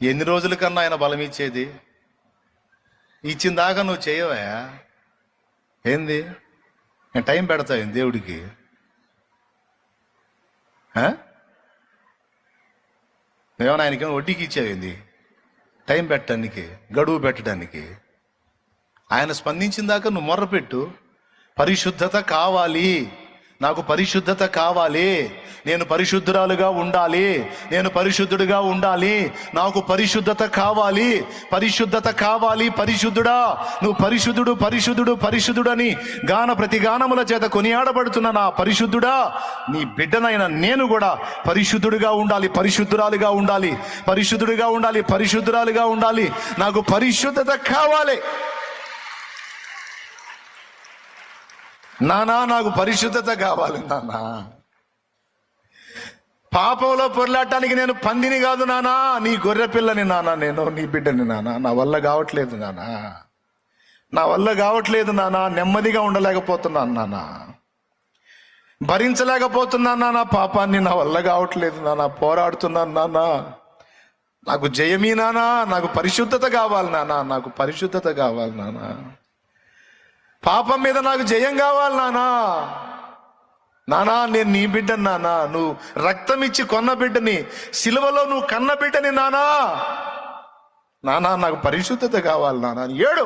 ఎన్ని రోజుల కన్నా ఆయన బలం ఇచ్చేది? ఇచ్చిన దాకా నువ్వు చేయవా? ఏంది నేను టైం పెడతాను దేవుడికి? ఏమైనా ఆయనకేమో వడ్డీకి ఇచ్చావేంది టైం పెట్టడానికి, గడువు పెట్టడానికి? ఆయన స్పందించిన దాకా నువ్వు మొర్రపెట్టు. పరిశుద్ధత కావాలి, నాకు పరిశుద్ధత కావాలి, నేను పరిశుద్ధురాలుగా ఉండాలి, నేను పరిశుద్ధుడిగా ఉండాలి, నాకు పరిశుద్ధత కావాలి, పరిశుద్ధత కావాలి. పరిశుద్ధుడా, నువ్వు పరిశుద్ధుడు పరిశుద్ధుడు పరిశుద్ధుడు అని ప్రతి గానముల చేత కొనియాడబడుతున్న నా పరిశుద్ధుడా, నీ బిడ్డనైన నేను కూడా పరిశుద్ధుడిగా ఉండాలి, పరిశుద్ధురాలుగా ఉండాలి, పరిశుద్ధుడిగా ఉండాలి, పరిశుద్ధురాలుగా ఉండాలి. నాకు పరిశుద్ధత కావాలి నానా, నాకు పరిశుద్ధత కావాలి నానా. పాపంలో పొరలాడటానికి నేను పందిని కాదు నానా, నీ గొర్రె పిల్లని నానా, నేను నీ బిడ్డని నానా. నా వల్ల కావట్లేదు నానా, నా వల్ల కావట్లేదు నానా. నెమ్మదిగా ఉండలేకపోతున్నాను నానా, భరించలేకపోతున్నాను నానా పాపాన్ని. నా వల్ల కావట్లేదు నానా, పోరాడుతున్నాను నానా. నాకు జయమీ నానా, నాకు పరిశుద్ధత కావాలి నానా, నాకు పరిశుద్ధత కావాలి నానా. పాపం మీద నాకు జయం కావాలి నానా. నానా నేను నీ బిడ్డని నానా, నువ్వు రక్తం ఇచ్చి కొన్న బిడ్డని, సిలువలో నువ్వు కన్న బిడ్డని నానా. నానా నాకు పరిశుద్ధత కావాలి నానా. ఏడు